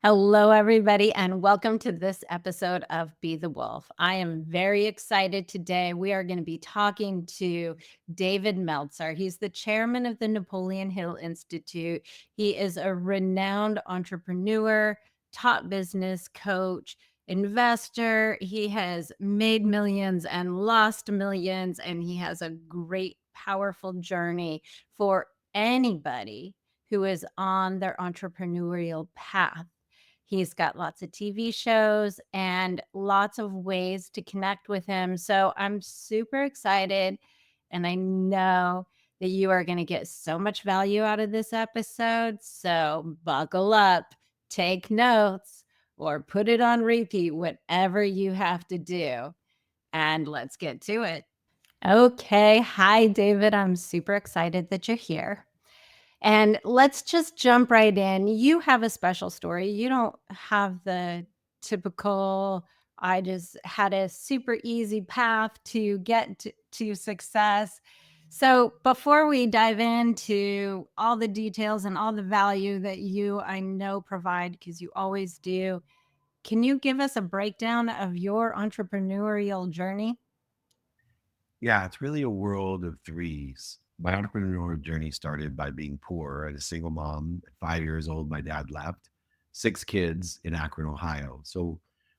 Hello, everybody, and welcome to this episode of Be the Wolf. I am very excited today. We are going to be talking to David Meltzer. He's the chairman of the Napoleon Hill Institute. He is a renowned entrepreneur, top business coach, investor. He has made millions and lost millions, and he has a great, powerful journey for anybody who is on their entrepreneurial path. He's got lots of TV shows and lots of ways to connect with him. So I'm super excited. And I know that you are going to get so much value out of this episode. So buckle up, take notes, or put it on repeat, whatever you have to do. And let's get to it. Okay. Hi, David. I'm super excited that you're here. And let's just jump right in. You have a special story. You don't have the typical, I just had a super easy path to get to success. So, before we dive into all the details and all the value that you, I know, provide, because you always do, can you give us a breakdown of your entrepreneurial journey? Yeah, it's really a world of threes. My entrepreneurial journey started by being poor and a single mom. At 5 years old, my dad left, six kids in Akron, Ohio. So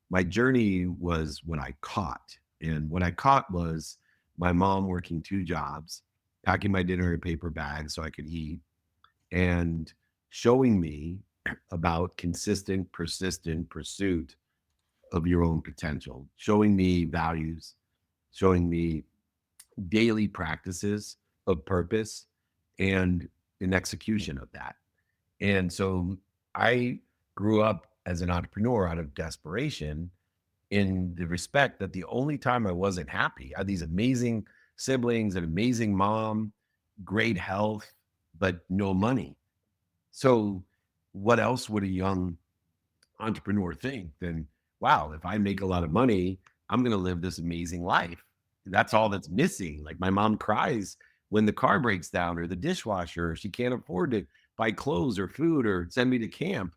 my journey was when I caught. And what I caught was my mom working two jobs, packing my dinner in paper bags so I could eat, and showing me about consistent, persistent pursuit of your own potential, showing me values, showing me daily practices of purpose and an execution of that. And so I grew up as an entrepreneur out of desperation in the respect that the only time I wasn't happy, I had these amazing siblings, an amazing mom, great health, but no money. So what else would a young entrepreneur think than, wow, if I make a lot of money, I'm going to live this amazing life. That's all that's missing. Like my mom cries when the car breaks down or the dishwasher, or she can't afford to buy clothes or food or send me to camp.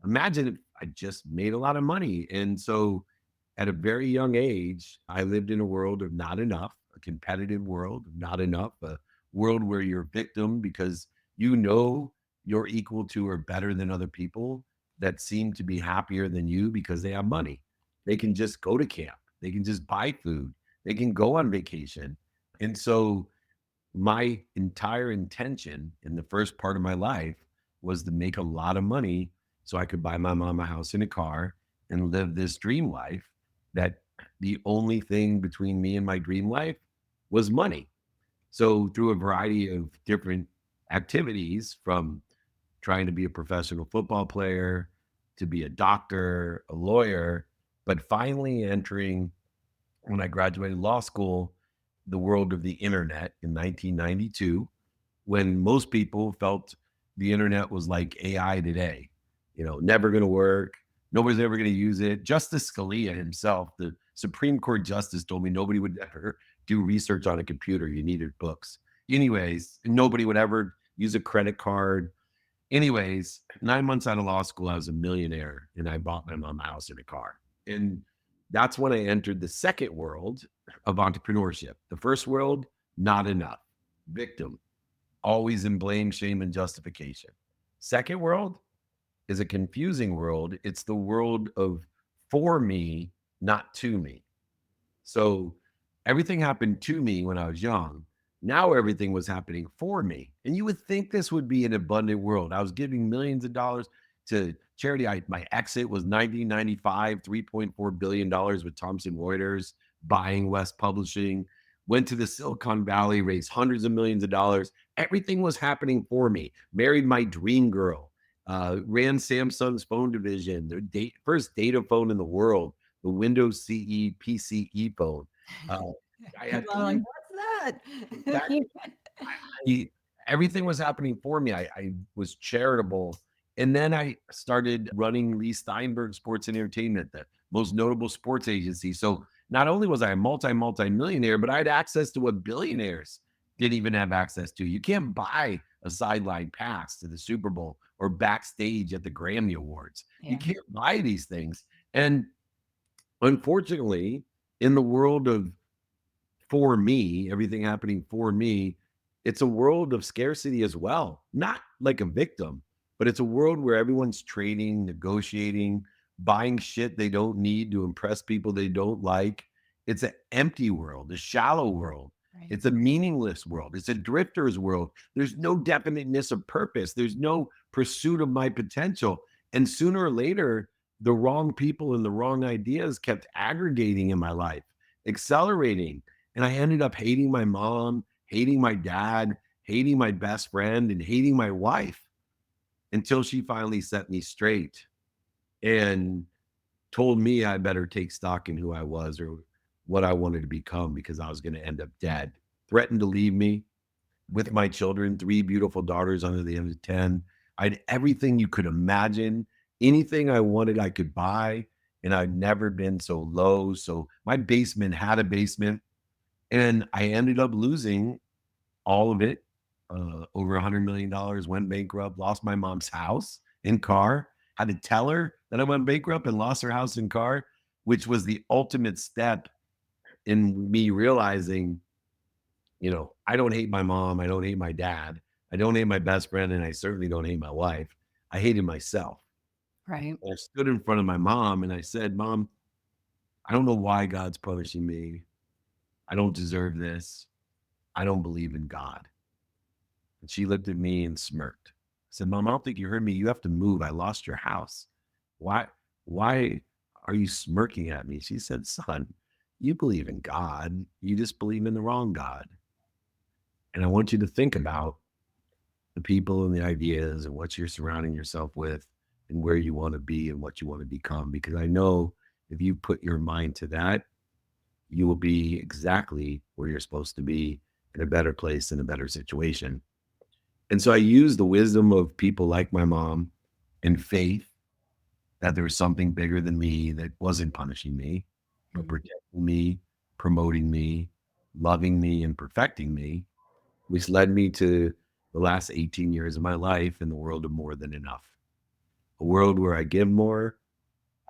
Imagine if I just made a lot of money. And so at a very young age, I lived in a world of not enough, a competitive world of not enough, a world where you're a victim because you know you're equal to or better than other people that seem to be happier than you because they have money. They can just go to camp, they can just buy food, they can go on vacation. And so my entire intention in the first part of my life was to make a lot of money so I could buy my mom a house and a car and live this dream life that the only thing between me and my dream life was money. So through a variety of different activities, from trying to be a professional football player to be a doctor, a lawyer, but finally entering, when I graduated law school, the world of the internet in 1992, when most people felt the internet was like AI today, never going to work. Nobody's ever going to use it. Justice Scalia himself, the Supreme Court justice, told me nobody would ever do research on a computer. You needed books. Anyways, nobody would ever use a credit card. Anyways, 9 months out of law school, I was a millionaire and I bought my mom a house and a car. And that's when I entered the second world of entrepreneurship. The first world, not enough, victim, always in blame, shame, and justification. Second world is a confusing world. It's the world of for me, not to me. So everything happened to me when I was young. Now everything was happening for me. And you would think this would be an abundant world. I was giving millions of dollars to charity. My exit was 1995, $3.4 billion with Thomson Reuters, buying West Publishing, went to the Silicon Valley, raised hundreds of millions of dollars. Everything was happening for me. Married my dream girl, ran Samsung's phone division, the first data phone in the world, the Windows CE PCE phone. Uh, I had I'm like, three. what's that? Exactly. I everything was happening for me. I was charitable. And then I started running Lee Steinberg Sports and Entertainment, the most notable sports agency. So not only was I a multi-millionaire, but I had access to what billionaires didn't even have access to. You can't buy a sideline pass to the Super Bowl or backstage at the Grammy Awards. You Yeah. can't buy these things. And unfortunately, in the world of for me, everything happening for me, it's a world of scarcity as well. Not like a victim, but it's a world where everyone's trading, negotiating, buying shit they don't need to impress people they don't like. It's an empty world, a shallow world. Right. It's a meaningless world. It's a drifter's world. There's no definiteness of purpose. There's no pursuit of my potential. And sooner or later, the wrong people and the wrong ideas kept aggregating in my life, accelerating, and I ended up hating my mom, hating my dad, hating my best friend, and hating my wife until she finally set me straight and told me I better take stock in who I was or what I wanted to become because I was going to end up dead. Threatened to leave me with my children, three beautiful daughters under the age of 10. I had everything you could imagine. Anything I wanted, I could buy. And I'd never been so low. So my basement had a basement and I ended up losing all of it. Over $100 million, went bankrupt, lost my mom's house and car. Had to tell her that I went bankrupt and lost her house and car, which was the ultimate step in me realizing, I don't hate my mom. I don't hate my dad. I don't hate my best friend. And I certainly don't hate my wife. I hated myself. Right. I stood in front of my mom and I said, Mom, I don't know why God's punishing me. I don't deserve this. I don't believe in God. And she looked at me and smirked. I said, Mom, I don't think you heard me. You have to move. I lost your house. Why, why are you smirking at me? She said, Son, you believe in God. You just believe in the wrong God. And I want you to think about the people and the ideas and what you're surrounding yourself with and where you want to be and what you want to become. Because I know if you put your mind to that, you will be exactly where you're supposed to be in a better place, in a better situation. And so I use the wisdom of people like my mom and faith that there was something bigger than me that wasn't punishing me, but Mm. protecting me, promoting me, loving me, and perfecting me, which led me to the last 18 years of my life in the world of more than enough. A world where I give more,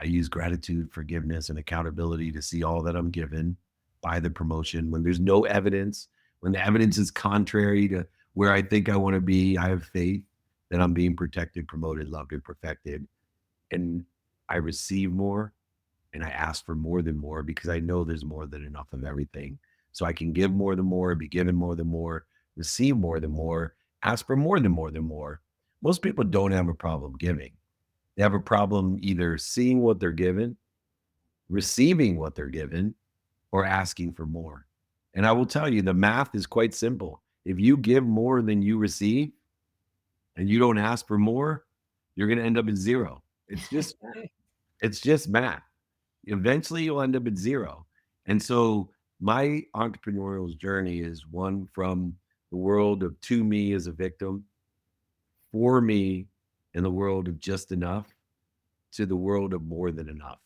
I use gratitude, forgiveness, and accountability to see all that I'm given by the promotion. When there's no evidence, when the evidence is contrary to where I think I want to be, I have faith that I'm being protected, promoted, loved, and perfected. And I receive more and I ask for more than more because I know there's more than enough of everything. So I can give more than more, be given more than more, receive more than more, ask for more than more than more. Most people don't have a problem giving. They have a problem either seeing what they're given, receiving what they're given, or asking for more. And I will tell you, the math is quite simple. If you give more than you receive and you don't ask for more, you're going to end up at zero. It's just math. Eventually, you'll end up at zero. And so, my entrepreneurial journey is one from the world of to me as a victim, for me in the world of just enough, to the world of more than enough,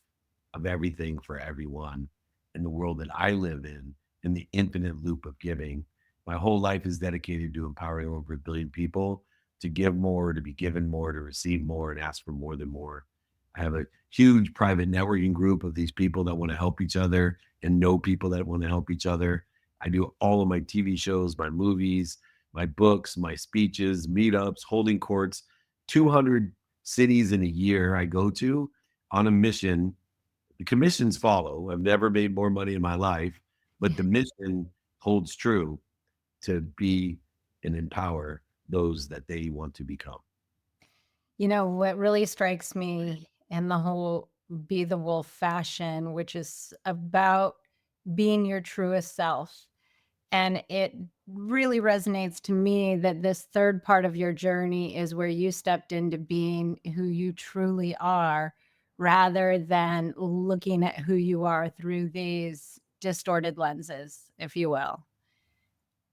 of everything for everyone, in the world that I live in the infinite loop of giving. My whole life is dedicated to empowering over 1 billion people to give more, to be given more, to receive more, and ask for more than more. I have a huge private networking group of these people that want to help each other and know people that want to help each other. I do all of my TV shows, my movies, my books, my speeches, meetups, holding courts, 200 cities in a year I go to on a mission. The commissions follow. I've never made more money in my life, but the mission holds true to be and empower those that they want to become. What really strikes me in the whole Be the Wolf fashion, which is about being your truest self. And it really resonates to me that this third part of your journey is where you stepped into being who you truly are rather than looking at who you are through these distorted lenses, if you will.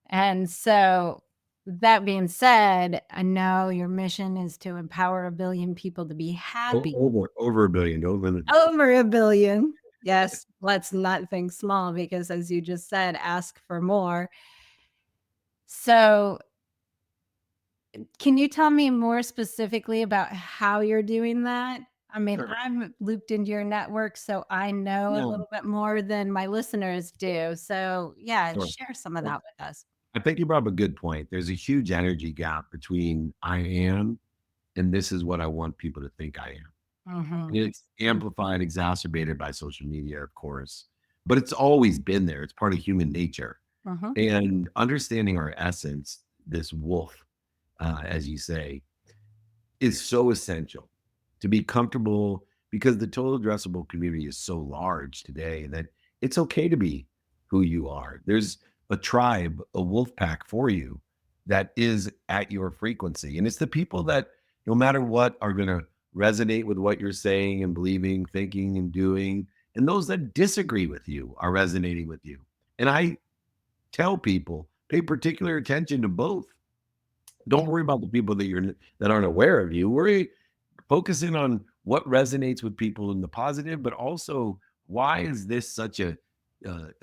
And so, that being said, I know your mission is to empower 1 billion people to be happy. Over 1 billion. Don't limit. Over 1 billion. Yes, let's not think small because as you just said, ask for more. So Can you tell me more specifically about how you're doing that? I mean, Sure. I'm looped into your network, so I know a Yeah. little bit more than my listeners do. So, yeah, Sure. share some of Well, that with us. I think you brought up a good point. There's a huge energy gap between I am and this is what I want people to think I am. Mhm. And it's amplified, exacerbated by social media, of course, but it's always been there. It's part of human nature. Mhm. And understanding our essence, this wolf, as you say, is so essential to be comfortable because the total addressable community is so large today that it's okay to be who you are. There's a tribe, a wolf pack for you that is at your frequency. And it's the people that, no matter what, are going to resonate with what you're saying and believing, thinking, and doing. And those that disagree with you are resonating with you. And I tell people, pay particular attention to both. Don't Yeah. worry about the people that aren't aware of you. Worry focusing on what resonates with people in the positive, but also why is this such a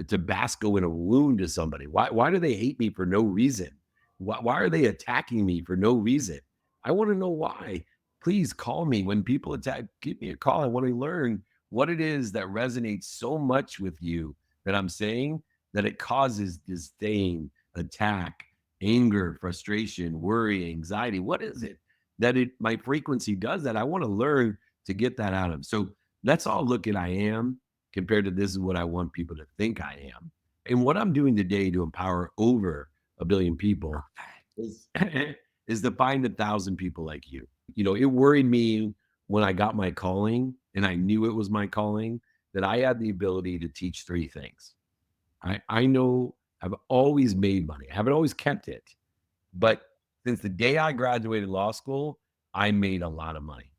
Tabasco in a wound to somebody? Why do they hate me for no reason? Why are they attacking me for no reason? I want to know why. Please call me when people attack. Give me a call. I want to learn what it is that resonates so much with you that I'm saying that it causes disdain, attack, anger, frustration, worry, anxiety. What is it? That it my frequency does that. I want to learn to get that out of. So let's all look at I am compared to this is what I want people to think I am. And what I'm doing today to empower over a billion people is is to find 1,000 people like you. You know, it worried me when I got my calling and I knew it was my calling that I had the ability to teach three things. I know I've always made money. I haven't always kept it, but since the day I graduated law school, I made a lot of money.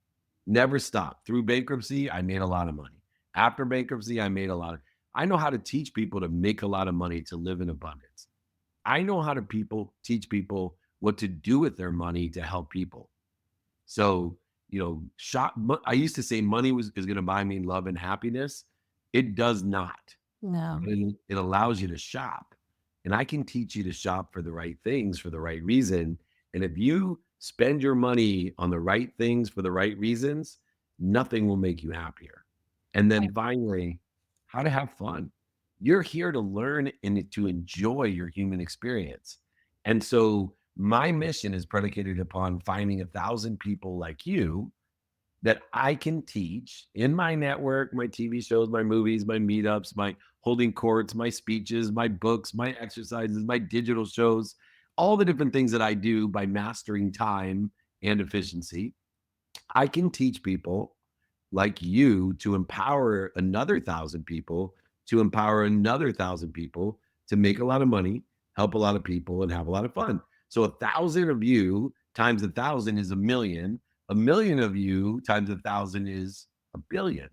Never stopped. Through bankruptcy, I made a lot of money. After bankruptcy, I made a lot of I know how to teach people to make a lot of money to live in abundance. I know how to people teach people what to do with their money to help people. So, I used to say money is going to buy me love and happiness. It does not. No. But it allows you to shop. And I can teach you to shop for the right things for the right reason. And if you spend your money on the right things for the right reasons, nothing will make you happier. And then finally, how to have fun. You're here to learn and to enjoy your human experience. And so my mission is predicated upon finding 1,000 people like you that I can teach in my network, my TV shows, my movies, my meetups, my holding courts, my speeches, my books, my exercises, my digital shows, all the different things that I do by mastering time and efficiency. I can teach people like you to empower another 1,000 people, to empower another 1,000 people to make a lot of money, help a lot of people, and have a lot of fun. So 1,000 of you times 1,000 is a million. A million of you times 1,000 is a billion.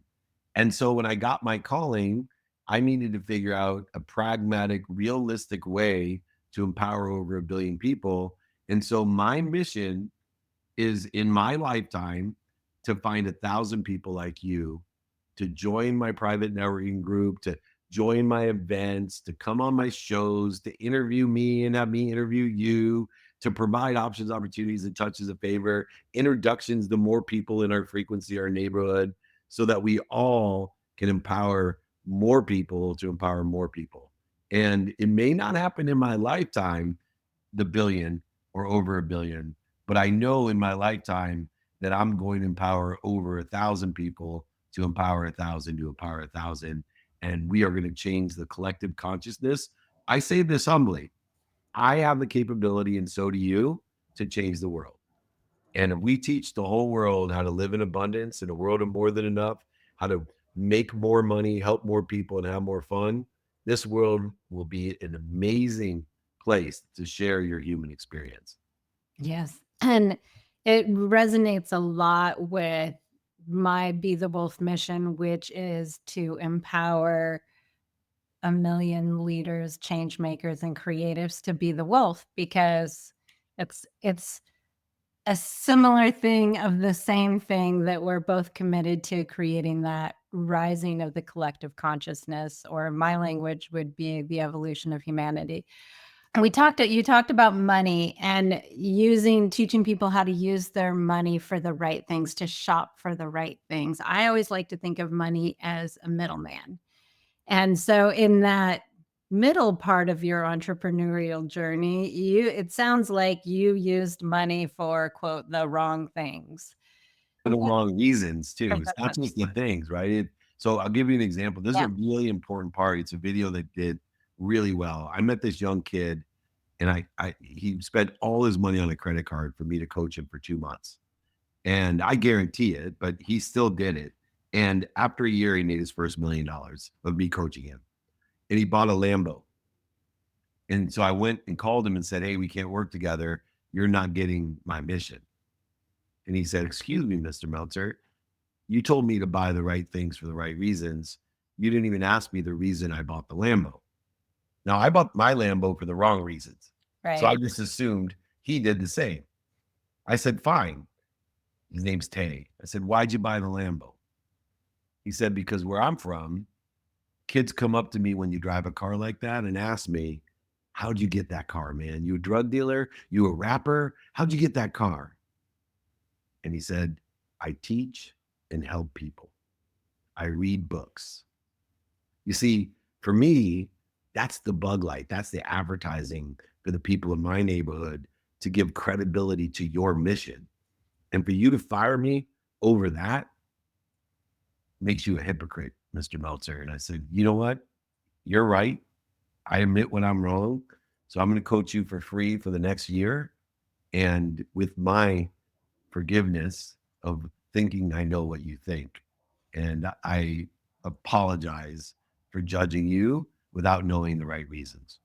And so when I got my calling, I needed to figure out a pragmatic, realistic way to empower over a billion people. And so my mission is in my lifetime to find 1,000 people like you to join my private networking group, to join my events, to come on my shows, to interview me and have me interview you, to provide options, opportunities, and touches of favor, introductions to more people in our frequency, our neighborhood, so that we all can empower more people to empower more people. And it may not happen in my lifetime, the billion or over a billion. But I know in my lifetime that I'm going to empower over 1,000 people to empower 1,000 to empower 1,000. And we are going to change the collective consciousness. I say this humbly. I have the capability, and so do you, to change the world. And if we teach the whole world how to live in abundance in a world of more than enough, how to make more money, help more people, and have more fun, this world will be an amazing place to share your human experience. Yes. And it resonates a lot with my Be the Wolf mission, which is to empower a million leaders, change makers, and creatives to be the wolf because it's a similar thing of the same thing that we're both committed to creating that rising of the collective consciousness, or my language would be the evolution of humanity. You talked about money and teaching people how to use their money for the right things, to shop for the right things. I always like to think of money as a middleman. And so in that middle part of your entrepreneurial journey, it sounds like you used money for, quote, "the wrong things." For the What wrong reasons for too. It's the not just the things, right? So I'll give you an example. This is Yeah, a really important part. It's a video that did really well. I met this young kid and he spent all his money on a credit card for me to coach him for 2 months. And I guarantee it, but he still did it. And after a year, he made his first $1 million of me coaching him. And he bought a Lambo. And so I went and called him and said, "Hey, we can't work together. You're not getting my mission." And he said, "Excuse me, Mr. Meltzer. You told me to buy the right things for the right reasons. You didn't even ask me the reason I bought the Lambo." Now, I bought my Lambo for the wrong reasons. So I right. just assumed he did the same. I said, "Fine." His name's Tay. I said, "Why'd you buy the Lambo?" He said, "Because where I'm from, kids come up to me when you drive a car like that and ask me, 'How'd you get that car, man? You a drug dealer? You a rapper? How'd you get that car?'" And he said, "I teach and help people. I read books." You see, for me, that's the bug light. That's the advertising for the people in my neighborhood to give credibility to your mission. And for you to fire me over that makes you a hypocrite, Mr. Meltzer. And I said, "You know what? You're right. I admit when I'm wrong. So I'm going to coach you for free for the next year. And with my forgiveness of thinking I know what you think. And I apologize for judging you without knowing the right reasons."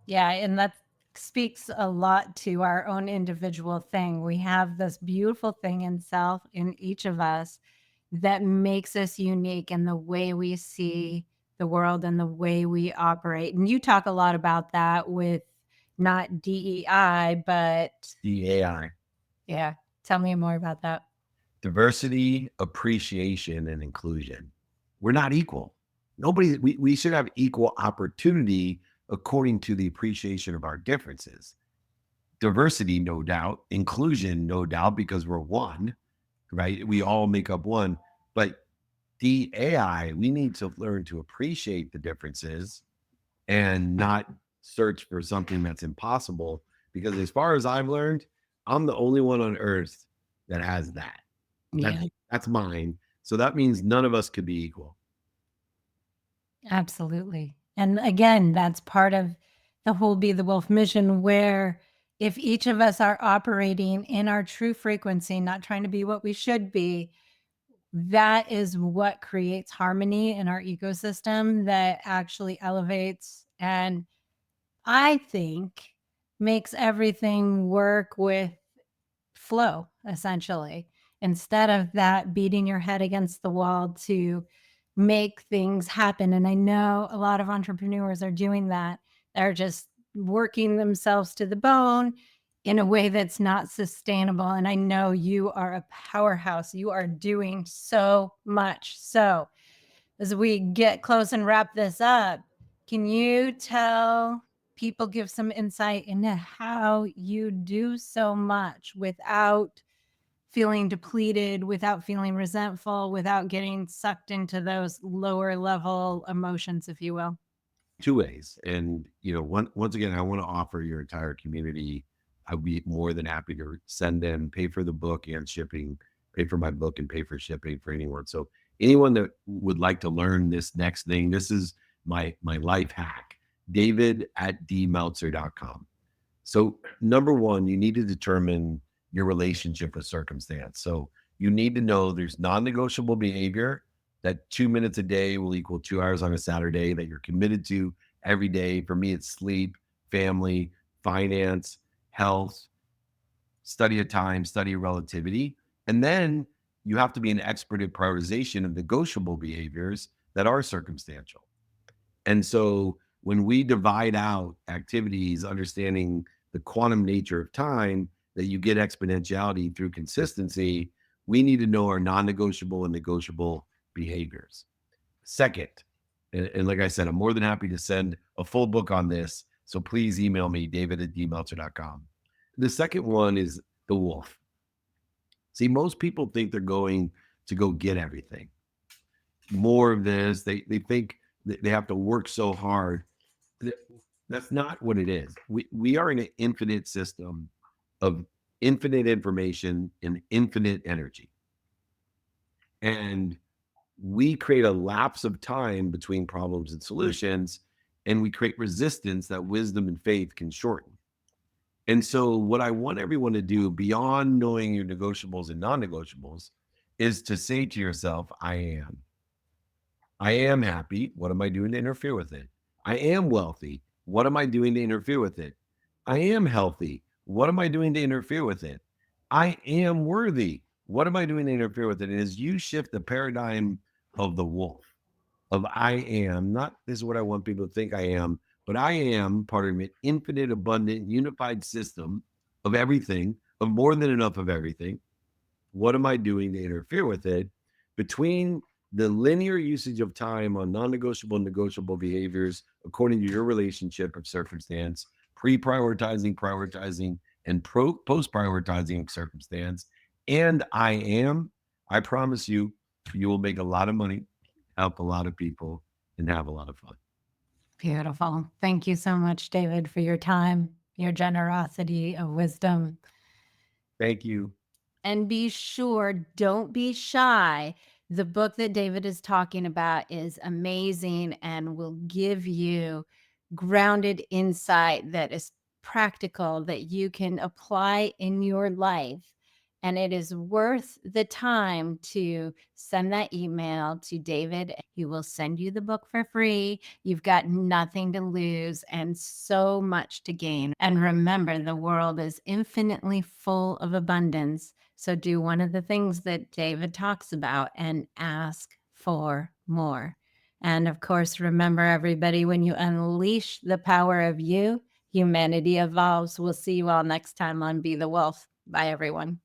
Yeah, and that speaks a lot to our own individual thing. We have this beautiful thing in each of us that makes us unique in the way we see the world and the way we operate. And you talk a lot about that with not DEI, but The AI, yeah, tell me more about that. diversity, appreciation, and inclusion. We're not equal. We should have equal opportunity according to the appreciation of our differences. Diversity, no doubt. Inclusion, no doubt, because we're one, right? We all make up one. But the AI, we need to learn to appreciate the differences and not search for something that's impossible. Because as far as I've learned, I'm the only one on earth that has that. That's Yeah, that's mine. So that means none of us could be equal. absolutely. And again, that's part of the whole Be the Wolf mission, where if each of us are operating in our true frequency, not trying to be what we should be, that is what creates harmony in our ecosystem that actually elevates and I think makes everything work with flow, essentially, instead of that beating your head against the wall to make things happen. And I know a lot of entrepreneurs are doing that. They're just working themselves to the bone in a way that's not sustainable. And I know you are a powerhouse. You are doing so much. So, as we get close and wrap this up, can you tell people, give some insight into how you do so much without feeling depleted, without feeling resentful, without getting sucked into those lower level emotions, if you will? Two ways. And once again, I want to offer your entire community. I'd be more than happy to send them, pay for the book and shipping, pay for my book and pay for shipping for anyone. So anyone that would like to learn this next thing, this is my life hack. David at dmeltzer.com. So number one, you need to determine your relationship with circumstance. So you need to know there's non-negotiable behavior that 2 minutes a day will equal 2 hours on a Saturday that you're committed to every day. For me, it's sleep, family, finance, health, study of time, study of relativity. And then you have to be an expert at prioritization of negotiable behaviors that are circumstantial. And so when we divide out activities, understanding the quantum nature of time, that you get exponentiality through consistency, we need to know our non negotiable and negotiable behaviors. Second, And like I said, I'm more than happy to send a full book on this. So please email me, david@dmeltzer.com. The second one is the wolf. See, most people think they're going to go get everything, more of this. They think that they have to work so hard. Th- That's not what it is. We are in an infinite system of infinite information and infinite energy. And we create a lapse of time between problems and solutions, and we create resistance that wisdom and faith can shorten. And so, what I want everyone to do beyond knowing your negotiables and non negotiables is to say to yourself, I am. I am happy. What am I doing to interfere with it? I am wealthy. What am I doing to interfere with it? I am healthy. What am I doing to interfere with it? I am worthy. What am I doing to interfere with it? And as you shift the paradigm of the wolf, of I am, not this is what I want people to think I am, but I am part of an infinite, abundant, unified system of everything, of more than enough of everything. What am I doing to interfere with it? Between the linear usage of time on non-negotiable and negotiable behaviors according to your relationship or circumstance, pre-prioritizing, prioritizing, and post-prioritizing circumstance, and I promise you, you will make a lot of money, help a lot of people, and have a lot of fun. Beautiful. Thank you so much, David, for your time, your generosity of wisdom. Thank you. And be sure, don't be shy. The book that David is talking about is amazing and will give you grounded insight that is practical that you can apply in your life. And it is worth the time to send that email to David. He will send you the book for free. You've got nothing to lose and so much to gain. And remember, the world is infinitely full of abundance. So do one of the things that David talks about and ask for more. And of course, remember, everybody, when you unleash the power of you, humanity evolves. We'll see you all next time on Be the Wolf. Bye, everyone.